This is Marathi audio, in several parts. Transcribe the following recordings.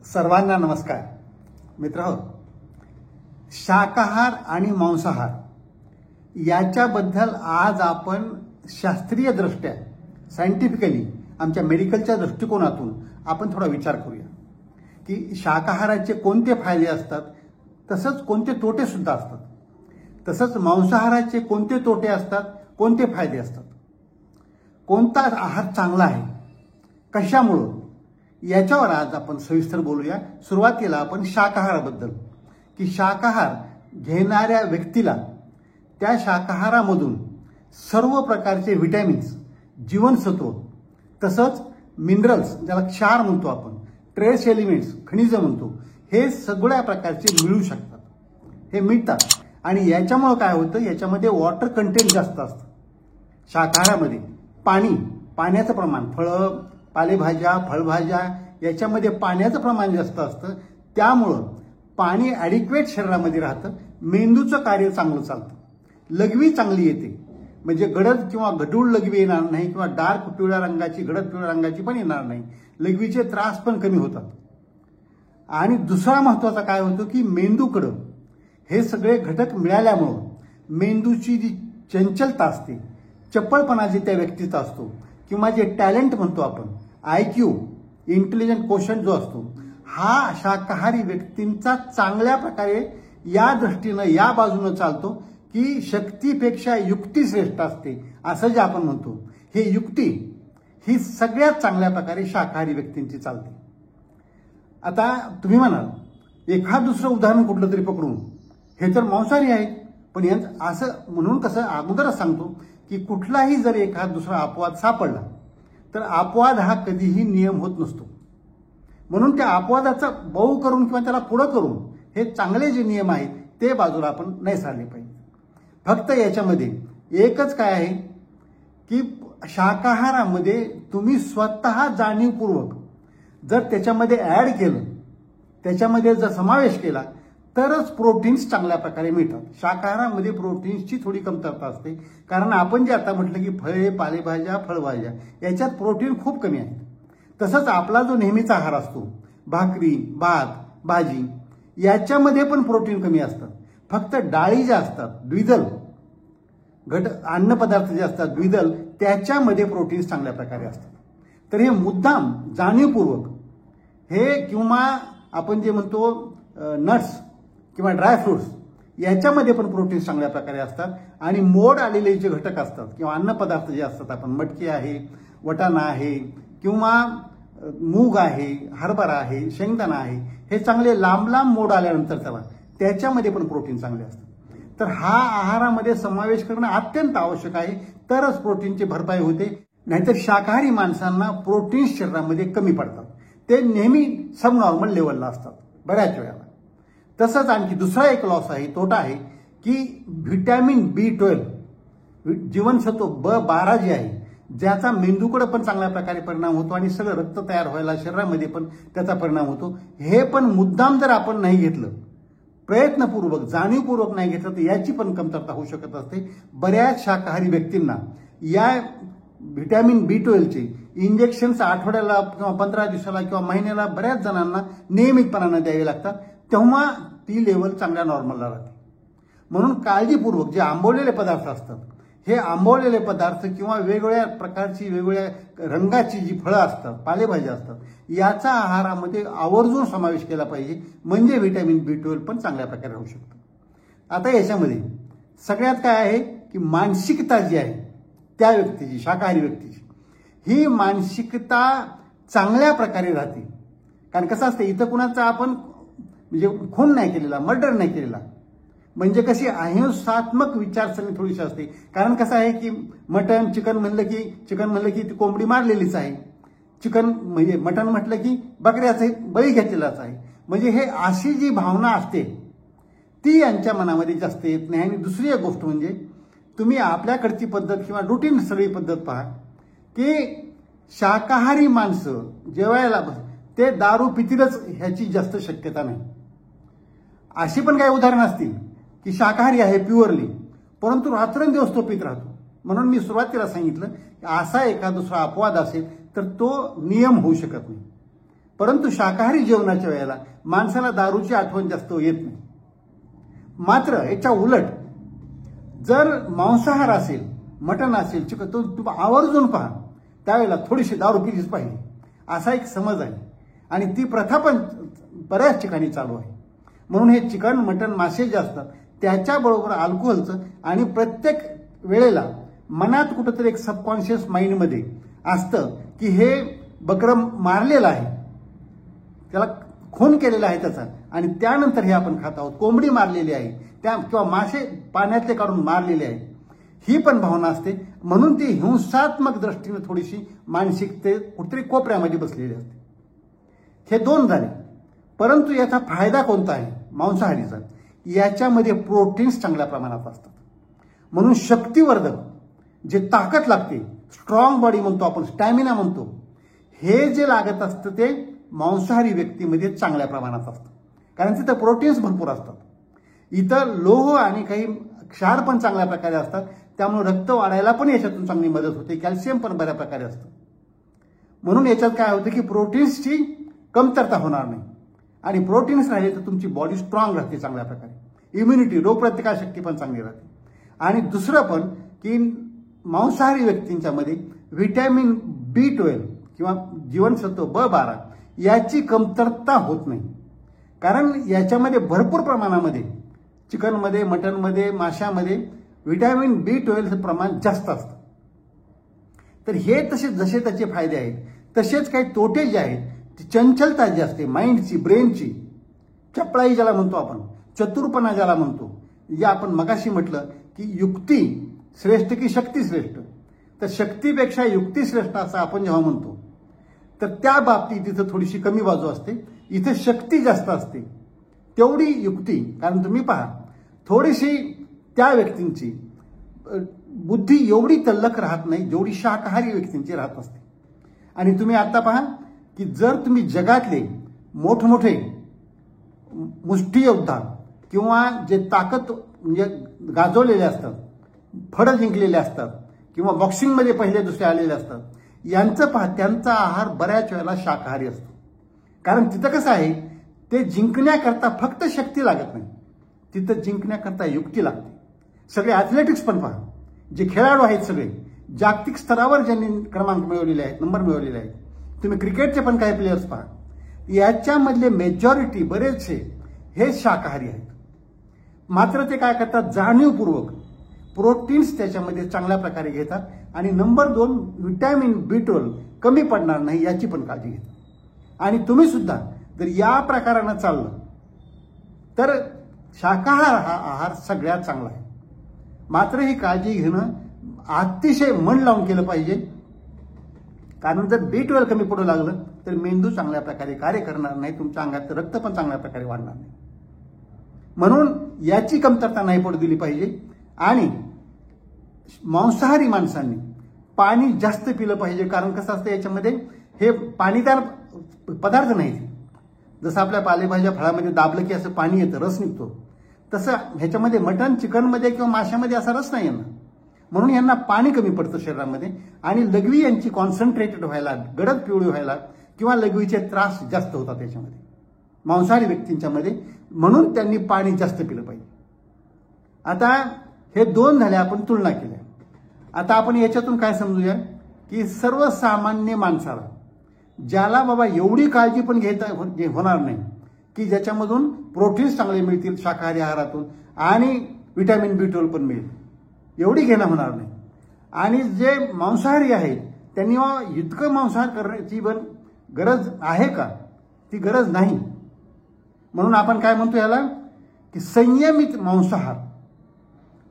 सर्वांना नमस्कार. मित्रहो, शाकाहार आणि मांसाहार याच्याबद्दल आज आपण शास्त्रीय दृष्ट्या सायंटिफिकली आमच्या मेडिकलच्या दृष्टिकोनातून आपण थोडा विचार करूया की शाकाहाराचे कोणते फायदे असतात, तसंच कोणते तोटे सुद्धा असतात, तसंच मांसाहाराचे कोणते तोटे असतात, कोणते फायदे असतात, कोणता आहार चांगला आहे, कशामुळं, याच्यावर आज आपण सविस्तर बोलूया. सुरुवातीला आपण शाकाहाराबद्दल, की शाकाहार घेणाऱ्या व्यक्तीला त्या शाकाहारामधून सर्व प्रकारचे व्हिटॅमिन्स, जीवनसत्व, तसंच मिनरल्स, ज्याला क्षार म्हणतो आपण, ट्रेस एलिमेंट्स, खनिज म्हणतो, हे सगळ्या प्रकारचे मिळू शकतात, हे मिळतात. आणि याच्यामुळे काय होतं, याच्यामध्ये वॉटर कंटेंट जास्त असतं. शाकाहारामध्ये पाण्याचं प्रमाण, फळं, पालेभाज्या, फळभाज्या याच्यामध्ये पाण्याचं प्रमाण जास्त असतं. त्यामुळं पाणी ॲडिक्वेट शरीरामध्ये राहतं, मेंदूचं कार्य चांगलं चालतं, लघवी चांगली येते, म्हणजे गडद किंवा गढूळ लघवी येणार नाही, किंवा डार्क पिवळ्या रंगाची, गडद पिवळ्या रंगाची पण येणार नाही, लघवीचे त्रास पण कमी होतात. आणि दुसरा महत्त्वाचा काय होतं की मेंदूकडं हे सगळे घटक मिळाल्यामुळं मेंदूची जी चंचलता असते, चपळपणा जे त्या व्यक्तीचा असतो, किंवा जे टॅलेंट म्हणतो आपण, IQ, इंटेलिजंट क्वोशंट जो असतो, हा शाकाहारी व्यक्तींचा चांगल्या प्रकारे या दृष्टीनं, या बाजूनं चालतो की शक्तीपेक्षा युक्ती श्रेष्ठ असते, असं जे आपण म्हणतो. हे युक्ती ही सगळ्यात चांगल्या प्रकारे शाकाहारी व्यक्तींची चालते. आता तुम्ही म्हणाल एखाद दुसरं उदाहरण कुठलं तरी पकडून, हे तर मांसाहारी आहेत, पण यांचं असं म्हणून कसं अगोदरच सांगतो की कुठलाही जर एखाद दुसरा अपवाद सापडला तर अपवाद हा कधीही नियम होत नसतो. म्हणून त्या अपवादाचा बहु करून किंवा त्याला पुढं करून हे चांगले जे नियम आहेत ते बाजूला आपण नाही सारले पाहिजे. फक्त याच्यामध्ये एकच काय आहे की शाकाहारामध्ये तुम्ही स्वतः जाणीवपूर्वक जर त्याच्यामध्ये ॲड केलं, त्याच्यामध्ये जर समावेश केला, तरच प्रोटीन्स चांगल्या प्रकारे मिळतात. शाकाहारामध्ये प्रोटीन्सची थोडी कमतरता असते, कारण आपण जे आता म्हटलं की फळे, पालेभाज्या, फळभाज्या याच्यात प्रोटीन खूप कमी आहे. तसंच आपला जो नेहमीचा आहार असतो, भाकरी, भात, भाजी, याच्यामध्ये पण प्रोटीन कमी असतं. फक्त डाळी ज्या असतात, द्विदल अन्नपदार्थ जे असतात, द्विदल, त्याच्यामध्ये प्रोटीन्स चांगल्या प्रकारे असतात. तर हे मुद्दाम जाणीवपूर्वक हे, किंवा आपण जे म्हणतो नट्स किंवा ड्रायफ्रुट्स, याच्यामध्ये पण प्रोटीन्स चांगल्या प्रकारे असतात. आणि मोड आलेले जे घटक असतात किंवा अन्नपदार्थ जे असतात, आपण मटकी आहे, वटाणा आहे, किंवा मूग आहे, हरभरा आहे, शेंगदाणा आहे, हे चांगले लांब लांब मोड आल्यानंतर त्याच्यामध्ये पण प्रोटीन चांगले असतात. तर हा आहारामध्ये समावेश करणं अत्यंत आवश्यक आहे, तरच प्रोटीनची भरपाई होते. नाहीतर शाकाहारी माणसांना प्रोटीन्स शरीरामध्ये कमी पडतात, ते नेहमी सब नॉर्मल लेवलला असतात बऱ्याच वेळेला. तसंच आणखी दुसरा एक लॉस आहे, तोटा आहे, की व्हिटॅमिन B12, जीवनसत्व B12 जे आहे, ज्याचा मेंदूकडे पण चांगल्या प्रकारे परिणाम होतो आणि सगळं रक्त तयार व्हायला शरीरामध्ये पण त्याचा परिणाम होतो. हे पण मुद्दाम जर आपण नाही घेतलं, प्रयत्नपूर्वक, जाणीवपूर्वक नाही घेतलं, तर याची पण कमतरता होऊ शकत असते. बऱ्याच शाकाहारी व्यक्तींना या व्हिटॅमिन B12चे इंजेक्शन्स आठवड्याला किंवा 15 दिवसाला किंवा महिन्याला बऱ्याच जणांना नियमितपणाने द्यावे लागतात, तेव्हा ती लेवल चांगल्या नॉर्मलला राहते. म्हणून काळजीपूर्वक जे आंबवलेले पदार्थ असतात, हे आंबवलेले पदार्थ किंवा वेगवेगळ्या प्रकारची, वेगवेगळ्या रंगाची जी फळं असतात, पालेभाज्या असतात, याचा आहारामध्ये आवर्जून समावेश केला पाहिजे, म्हणजे व्हिटॅमिन B12 पण चांगल्या प्रकारे राहू शकतं. आता याच्यामध्ये सगळ्यात काय आहे की मानसिकता जी आहे त्या व्यक्तीची, शाकाहारी व्यक्तीची, ही मानसिकता चांगल्या प्रकारे राहते. कारण कसं असतं, इथं कुणाचा आपण म्हणजे खून नाही केलेला, मर्डर नाही केलेला, म्हणजे कशी अहिंसात्मक विचारसरणी थोडीशी असते. कारण कसं आहे की चिकन म्हणलं की ती कोंबडी मारलेलीच आहे, म्हणजे मटण म्हटलं की बकऱ्याचा बळी घेतलेलाच आहे. म्हणजे हे अशी जी भावना असते ती यांच्या मनामध्ये जास्त येत नाही. आणि दुसरी एक गोष्ट म्हणजे तुम्ही आपल्याकडची पद्धत किंवा रुटीन सगळी पद्धत पहा की शाकाहारी माणसं जेवायला ते दारू पितीलच ह्याची जास्त शक्यता नाही. अशी पण काही उदाहरणं असतील की शाकाहारी आहे प्युअरली, परंतु रात्रंदिवस तो पित राहतो. म्हणून मी सुरुवातीला सांगितलं की असा एका दुसरा अपवाद असेल तर तो नियम होऊ शकत नाही. परंतु शाकाहारी जेवणाच्या वेळेला माणसाला दारूची आठवण जास्त येत नाही. मात्र याच्या उलट जर मांसाहार असेल, मटण असेल, चिकन, तो तुम्ही आवर्जून पहा, त्यावेळेला थोडीशी दारू पिलीच पाहिजे असा एक समज आहे आणि ती प्रथा पण बऱ्याच ठिकाणी चालू आहे. म्हणून हे चिकन, मटण, मासे जे असतात त्याच्याबरोबर अल्कोहोलचं आणि प्रत्येक वेळेला मनात कुठंतरी एक सबकॉन्शियस माइंडमध्ये असतं की हे बकरं मारलेलं आहे, त्याला खून केलेला आहे त्याचा, आणि त्यानंतर हे आपण खात आहोत. कोंबडी मारलेली आहे त्या किंवा मासे पाण्यातले काढून मारलेले आहे, ही पण भावना असते. म्हणून ती हिंसात्मक दृष्टीने थोडीशी मानसिकते कुठेतरी कोपऱ्यामध्ये बसलेली असते. हे दोन झाले. परंतु याचा फायदा कोणता आहे मांसाहारीचा? याच्यामध्ये प्रोटीन्स चांगल्या प्रमाणात असतात. म्हणून शक्तिवर्धक, जे ताकद लागते, स्ट्रॉंग बॉडी म्हणतो आपण, स्टॅमिना म्हणतो, हे जे लागत असतं ते मांसाहारी व्यक्तीमध्ये चांगल्या प्रमाणात असतं, कारण तिथं प्रोटीन्स भरपूर असतात. इथं लोह आणि काही क्षार पण चांगल्या प्रकारे असतात, त्यामुळे रक्त वाढायला पण याच्यातून चांगली मदत होते. कॅल्शियम पण बऱ्या प्रकारे असतं. म्हणून याच्यात काय होतं की प्रोटीन्सची कमतरता होणार नाही, आणि प्रोटीन्स राहिले तर तुमची बॉडी स्ट्रॉंग राहते चांगल्या प्रकारे, इम्युनिटी, रोगप्रतिकारशक्ती पण चांगली राहते. आणि दुसरं पण की मांसाहारी व्यक्तींच्या मध्ये व्हिटॅमिन B12 किंवा जीवनसत्व B12 याची कमतरता होत नाही, कारण याच्यामध्ये भरपूर प्रमाणामध्ये चिकनमध्ये, मटनमध्ये, माशामध्ये व्हिटॅमिन B12 प्रमाण जास्त असतं. तर हे जसे त्याचे फायदे आहेत तसेच काही तोटे जे आहेत, चंचलता जी असते माइंडची, ब्रेनची, चपळाई ज्याला म्हणतो आपण, चतुरपणा ज्याला म्हणतो, जे आपण मगाशी म्हटलं की युक्ती श्रेष्ठ की शक्ती श्रेष्ठ, तर शक्तीपेक्षा युक्ती श्रेष्ठ असं आपण जेव्हा म्हणतो तर त्या बाबतीत तिथं थोडीशी कमी बाजू असते. इथे शक्ती जास्त असते तेवढी युक्ती, कारण तुम्ही पहा थोडीशी त्या व्यक्तींची बुद्धी एवढी तल्लख राहत नाही जेवढी शाकाहारी व्यक्तींची राहत असते. आणि तुम्ही आता पहा की जर तुम्ही जगातले मोठमोठे मुष्टियोद्धा किंवा जे ताकद म्हणजे गाजवलेले असतात, फळं जिंकलेले असतात किंवा बॉक्सिंगमध्ये पहिले दुसरे आलेले असतात, यांचं पहा त्यांचा आहार बऱ्याच वेळेला शाकाहारी असतो. कारण तिथं कसं आहे, ते जिंकण्याकरता फक्त शक्ती लागत नाही, तिथं जिंकण्याकरता युक्ती लागते. सगळे ॲथलेटिक्स पण पहा, जे खेळाडू आहेत सगळे जागतिक स्तरावर ज्यांनी क्रमांक मिळवलेले आहेत, नंबर मिळवलेले आहेत, तुम्ही क्रिकेटचे पण काही प्लेयर्स पहा, याच्यामधले मेजॉरिटी बरेचसे हे शाकाहारी आहेत. मात्र ते काय करतात, जाणीवपूर्वक प्रोटीन्स त्याच्यामध्ये चांगल्या प्रकारे घेतात, आणि नंबर 2 व्हिटॅमिन B12 कमी पडणार नाही याची पण काळजी घेतात. आणि तुम्ही सुद्धा जर या प्रकारानं चाललं तर शाकाहार हा आहार सगळ्यात चांगला आहे. मात्र ही काळजी घेणं अतिशय मन लावून केलं पाहिजे, कारण जर B12 कमी पडू लागलं तर मेंदू चांगल्या प्रकारे कार्य करणार नाही, तुमच्या अंगात रक्त पण चांगल्या प्रकारे वाढणार नाही. म्हणून याची कमतरता नाही पडू दिली पाहिजे. आणि मांसाहारी माणसांनी पाणी जास्त पिलं पाहिजे, कारण कसं असतं याच्यामध्ये हे पाणीदार पदार्थ नाही. जसं आपल्या पालेभाज्या फळामध्ये दाबलं की असं पाणी येतं, रस निघतो, तसं ह्याच्यामध्ये मटण, चिकनमध्ये किंवा माशामध्ये असा रस नाही येणार. म्हणून यांना पाणी कमी पडतं शरीरामध्ये, आणि लघवी यांची कॉन्सन्ट्रेटेड व्हायला, गडद पिवळी व्हायला किंवा लघवीचे त्रास जास्त होतात त्याच्यामध्ये मांसाहारी व्यक्तींच्या मध्ये. म्हणून त्यांनी पाणी जास्त पिलं पाहिजे. आता हे 2 झाले, आपण तुलना केल्या. आता आपण याच्यातून काय समजूया की सर्वसामान्य माणसाला, ज्याला बाबा एवढी काळजी पण होणार नाही की ज्याच्यामधून प्रोटीन्स चांगले मिळतील शाकाहारी आहारातून आणि व्हिटॅमिन B12 पण मिळेल, एवढी घेणं होणार नाही. आणि जे मांसाहारी आहेत त्यांनी इतकं मांसाहार करण्याची पण गरज आहे का, ती गरज नाही. म्हणून आपण काय म्हणतो याला की संयमित मांसाहार,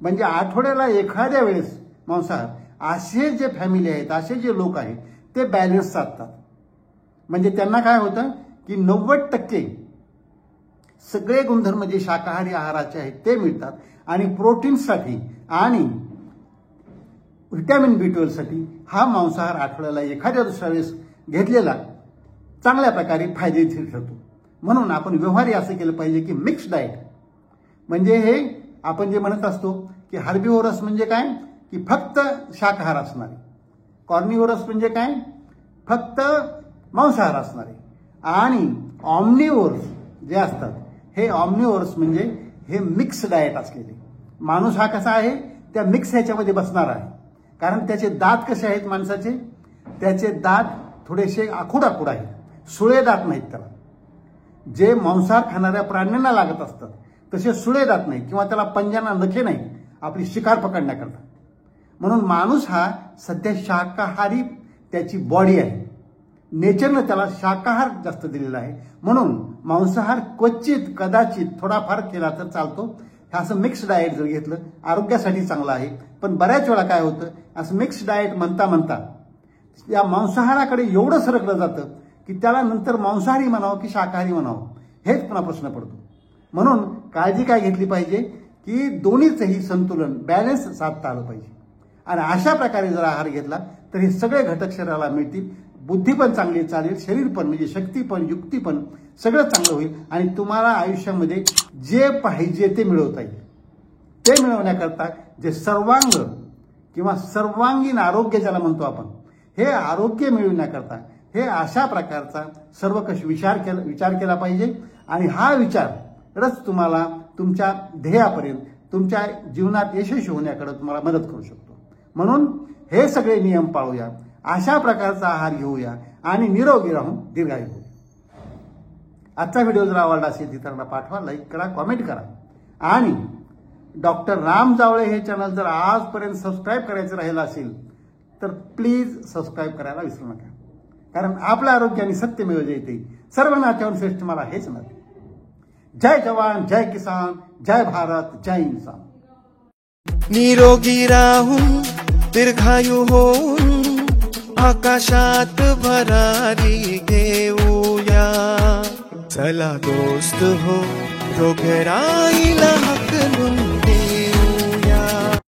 म्हणजे आठवड्याला एखाद्या वेळेस मांसाहार. असे जे फॅमिली आहेत, असे जे लोक आहेत ते बॅलन्स साधतात. म्हणजे त्यांना काय होतं की 90% सगळे गुणधर्म जे शाकाहारी आहाराचे आहेत ते मिळतात, आणि प्रोटीन्ससाठी आणि व्हिटॅमिन B12 साठी हा मांसाहार आठवड्याला एखाद्या दुसऱ्या वेळेस घेतलेला चांगल्या प्रकारे फायदेशीर ठरतो. म्हणून आपण व्यवहारी असं केलं पाहिजे की मिक्स डाएट, म्हणजे हे आपण जे म्हणत असतो की हर्बिव्होरस म्हणजे काय, की फक्त शाकाहार असणारे. कॉर्निव्होरस म्हणजे काय, फक्त मांसाहार असणारे. आणि ऑमनिव्होरस जे असतात, हे ऑमनिव्होरस म्हणजे हे मिक्स डाएट असलेले. माणूस हा कसा आहे, त्या मिक्स ह्याच्यामध्ये बसणार आहे. कारण त्याचे दात कसे आहेत माणसाचे, त्याचे दात थोडेसे आखूड आहेत, सुळे दात नाहीत त्याला. जे मांसाहार खाणाऱ्या प्राण्यांना लागत असतात तसे सुळे दात नाही, किंवा त्याला पंजांना नखे नाही आपली शिकार पकडण्याकरता. म्हणून माणूस हा सध्या शाकाहारी त्याची बॉडी आहे. नेचरनं त्याला शाकाहार जास्त दिलेला आहे. म्हणून मांसाहार क्वचित कदाचित थोडाफार केला तर चालतो. हे असं मिक्स डाएट जर घेतलं आरोग्यासाठी चांगलं आहे. पण बऱ्याच वेळा काय होतं, असं मिक्स डाएट म्हणता म्हणता या मांसाहाराकडे एवढं सरकलं जातं की त्याला नंतर मांसाहारी म्हणावं की शाकाहारी म्हणावं हेच पुन्हा प्रश्न पडतो. म्हणून काळजी काय घेतली पाहिजे की दोन्हीचंही संतुलन, बॅलन्स साधता आलं पाहिजे. आणि अशा प्रकारे जर आहार घेतला तर हे सगळे घटक शरीराला मिळतील. बुद्धी पण चांगली चालेल, शरीर पण म्हणजे शक्ती पण, युक्ती पण सगळं चांगलं होईल. आणि तुम्हाला आयुष्यामध्ये जे पाहिजे ते मिळवता येईल. ते मिळवण्याकरता जे सर्वांग किंवा सर्वांगीण आरोग्य ज्याला म्हणतो आपण, हे आरोग्य मिळवण्याकरता हे अशा प्रकारचा सर्वकष विचार केला पाहिजे. आणि हा विचारच तुम्हाला तुमच्या ध्येयापर्यंत, तुमच्या जीवनात यशस्वी होण्याकडे तुम्हाला मदत करू शकतो. म्हणून हे सगळे नियम पाळूया, अशा प्रकारचा आहार घेऊया आणि निरोगी राहून दीर्घायू होऊ. आजचा व्हिडिओ जर आवडला असेल इतरांना पाठवा, लाईक करा, कॉमेंट करा. आणि डॉक्टर राम जावळे हे चॅनल जर आजपर्यंत सबस्क्राईब करायचं राहिलं असेल तर प्लीज सबस्क्राईब करायला विसरू नका. कारण आपल्या आरोग्याने सत्यमेव जयते. सर्व नात्याहून श्रेष्ठ मला हेच नाते. जय जवान, जय किसान, जय भारत, जय इन्सान. निरोगी राहून दीर्घायू होऊन आकाशात भरारी घेऊया. चला दोस्त हो, रोगराईला हाकलून